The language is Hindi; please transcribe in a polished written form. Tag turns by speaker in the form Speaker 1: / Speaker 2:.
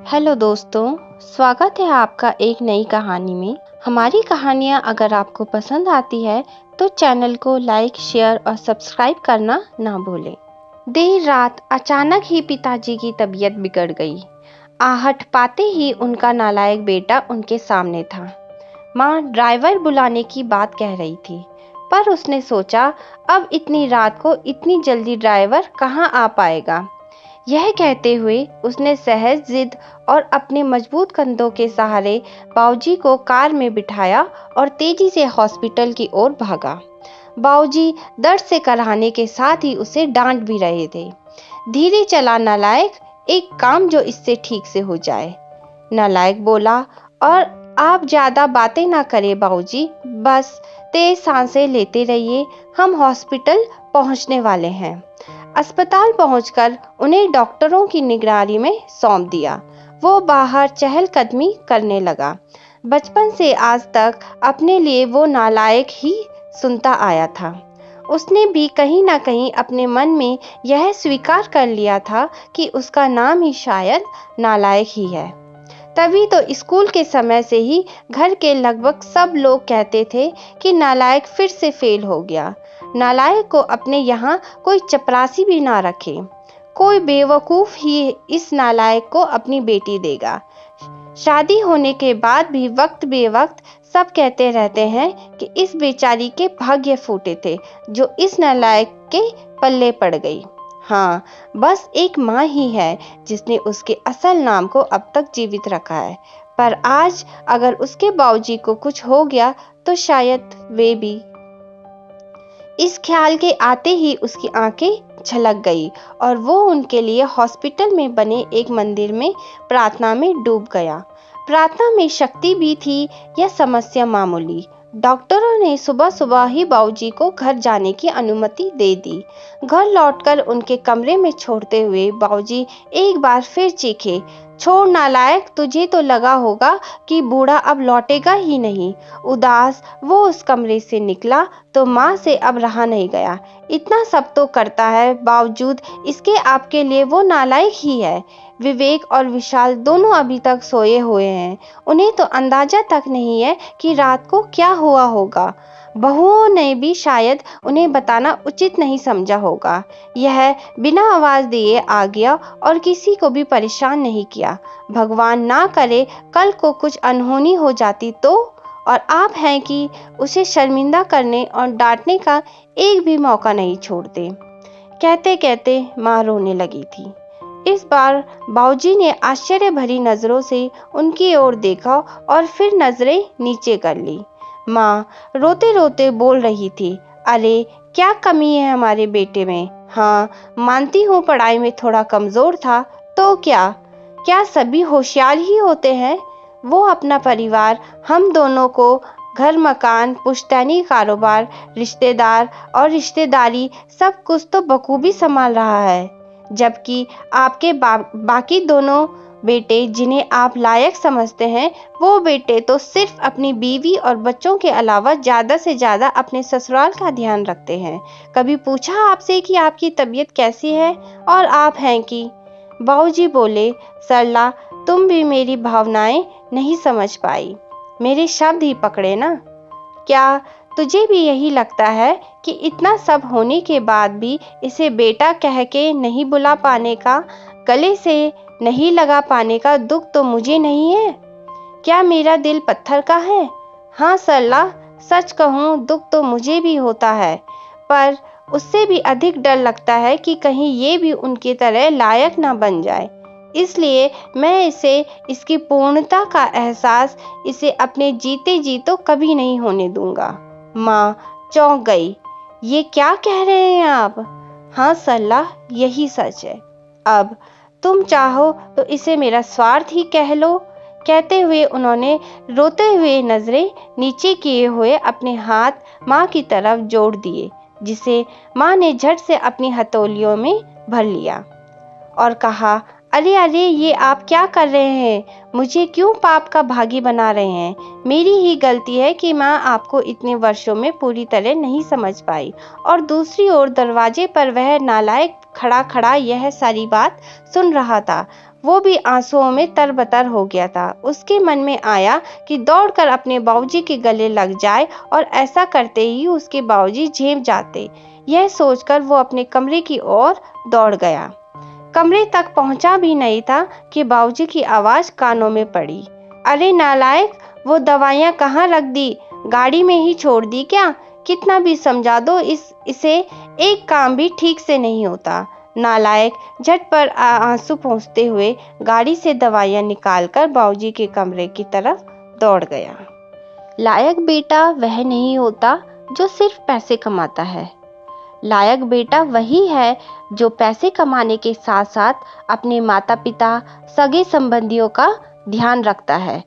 Speaker 1: हेलो दोस्तों, स्वागत है आपका एक नई कहानी में। हमारी कहानियाँ अगर आपको पसंद आती है तो चैनल को लाइक, शेयर और सब्सक्राइब करना ना भूलें। देर रात अचानक ही पिताजी की तबीयत बिगड़ गई। आहट पाते ही उनका नालायक बेटा उनके सामने था। माँ ड्राइवर बुलाने की बात कह रही थी, पर उसने सोचा अब इतनी रात को इतनी जल्दी ड्राइवर कहाँ आ पाएगा। यह कहते हुए उसने सहज जिद और अपने मजबूत कंधों के सहारे बाऊजी को कार में बिठाया और तेजी से हॉस्पिटल की ओर भागा। बाऊजी दर्द से कराहने के साथ ही उसे डांट भी रहे थे। धीरे चला नालायक, एक काम जो इससे ठीक से हो जाए। नालायक बोला, और आप ज्यादा बातें ना करें बाऊजी, बस तेज सांसें लेते रहिए, हम हॉस्पिटल पहुंचने वाले हैं। अस्पताल पहुंचकर उन्हें डॉक्टरों की निगरानी में सौंप दिया। वो बाहर चहलकदमी करने लगा। बचपन से आज तक अपने लिए वो नालायक ही सुनता आया था। उसने भी कहीं ना कहीं अपने मन में यह स्वीकार कर लिया था कि उसका नाम ही शायद नालायक ही है। तभी तो स्कूल के समय से ही घर के लगभग सब लोग कहते थे कि नालायक फिर से फेल हो गया। नालायक को अपने यहाँ कोई चपरासी भी ना रखे। कोई बेवकूफ ही इस नालायक को अपनी बेटी देगा। शादी होने के बाद भी वक्त बेवक्त सब कहते रहते हैं कि इस बेचारी के भाग्य फूटे थे जो इस नालायक के पल्ले पड़ गई। हाँ, बस एक माँ ही है जिसने उसके असल नाम को अब तक जीवित रखा है। पर आज अगर उसके बाऊजी को कुछ हो गया तो शायद वे भी। इस ख्याल के आते ही उसकी आंखें झलक गई और वो उनके लिए हॉस्पिटल में बने एक मंदिर में प्रार्थना में डूब गया। प्रार्थना में शक्ति भी थी या समस्या मामूली। डॉक्टरों ने सुबह सुबह ही बाऊजी को घर जाने की अनुमति दे दी। घर लौटकर उनके कमरे में छोड़ते हुए बाऊजी एक बार फिर चीखे, छोड़ नालायक, तुझे तो लगा होगा कि बूढ़ा अब लौटेगा ही नहीं। उदास वो उस कमरे से निकला तो माँ से अब रहा नहीं गया। इतना सब तो करता है, बावजूद इसके आपके लिए वो नालायक ही है। विवेक और विशाल दोनों अभी तक सोए हुए हैं। उन्हें तो अंदाजा तक नहीं है कि रात को क्या हुआ होगा। बहुओं ने भी शायद उन्हें बताना उचित नहीं समझा होगा। यह बिना आवाज दिए आ गया और किसी को भी परेशान नहीं किया। भगवान ना करे कल को कुछ अनहोनी हो जाती तो, और आप हैं कि उसे शर्मिंदा करने और डांटने का एक भी मौका नहीं छोड़ते। कहते कहते माँ रोने लगी थी। इस बार बाऊजी ने आश्चर्य भरी नजरों से उनकी ओर देखा और फिर नजरें नीचे कर ली। माँ रोते रोते बोल रही थी, अरे क्या कमी है हमारे बेटे में। हाँ, मानती हूँ पढ़ाई में थोड़ा कमजोर था, तो क्या सभी होशियार ही होते हैं। वो अपना परिवार, हम दोनों को, घर मकान, पुश्तैनी कारोबार, रिश्तेदार और रिश्तेदारी सब कुछ तो बखूबी संभाल रहा है। जबकि आपके बाकी दोनों बेटे जिन्हें आप लायक समझते हैं, वो बेटे तो सिर्फ अपनी बीवी और बच्चों के अलावा ज्यादा से ज्यादा अपने ससुराल का ध्यान रखते हैं। कभी पूछा आपसे कि आपकी तबीयत कैसी है? और आप हैं कि। बाऊजी बोले, सरला, तुम भी मेरी भावनाएं नहीं समझ पाई, मेरे शब्द ही पकड़े ना। क्या तुझे भी यही लगता है कि इतना सब होने के बाद भी इसे बेटा कह के नहीं बुला पाने का, गले से नहीं लगा पाने का दुख तो मुझे नहीं है? क्या मेरा दिल पत्थर का है? हाँ सरला, सच कहूँ दुख तो मुझे भी होता है, पर उससे भी अधिक डर लगता है कि कहीं ये भी उनकी तरह लायक ना बन जाए। इसलिए मैं इसे, इसकी पूर्णता का एहसास इसे अपने जीते जी तो कभी नहीं होने दूंगा। माँ चौंक गई। ये क्या कह रहे हैं आप? हाँ सरला, यही सच है। अब तुम चाहो तो इसे मेरा स्वार्थ ही कह लो। कहते हुए उन्होंने रोते हुए नजरें नीचे किए हुए अपने हाथ माँ की तरफ जोड़ दिए, जिसे माँ ने झट से अपनी हथेलियों में भर लिया और कहा, अरे अरे, ये आप क्या कर रहे हैं? मुझे क्यों पाप का भागी बना रहे हैं? मेरी ही गलती है कि माँ आपको इतने वर्षों में पूरी तरह नहीं समझ पाई। और दूसरी ओर दरवाजे पर वह नालायक खड़ा खड़ा यह सारी बात सुन रहा था। वो भी आंसुओं में तरबतर हो गया था। उसके मन में आया कि दौड़कर अपने बाबूजी के गले लग जाए और ऐसा करते ही उसके बाबूजी झेप जाते। यह सोचकर वो अपने कमरे की ओर दौड़ गया। कमरे तक पहुंचा भी नहीं था कि बाबूजी की आवाज़ कानों में पड़ी। अरे नालायक, वो दवाइयाँ कहाँ रख दी? गाड़ी में ही छोड़ दी क्या? कितना भी समझा दो, इसे एक काम भी ठीक से नहीं होता। नालायक झट आंसू पोंछते हुए गाड़ी से दवाइयाँ निकालकर बाबूजी के कमरे की तरफ दौड़ गया। लायक बेटा वह नहीं होता जो सिर्फ पैसे कमाता है। लायक बेटा वही है जो पैसे कमाने के साथ साथ अपने माता पिता, सगे संबंधियों का ध्यान रखता है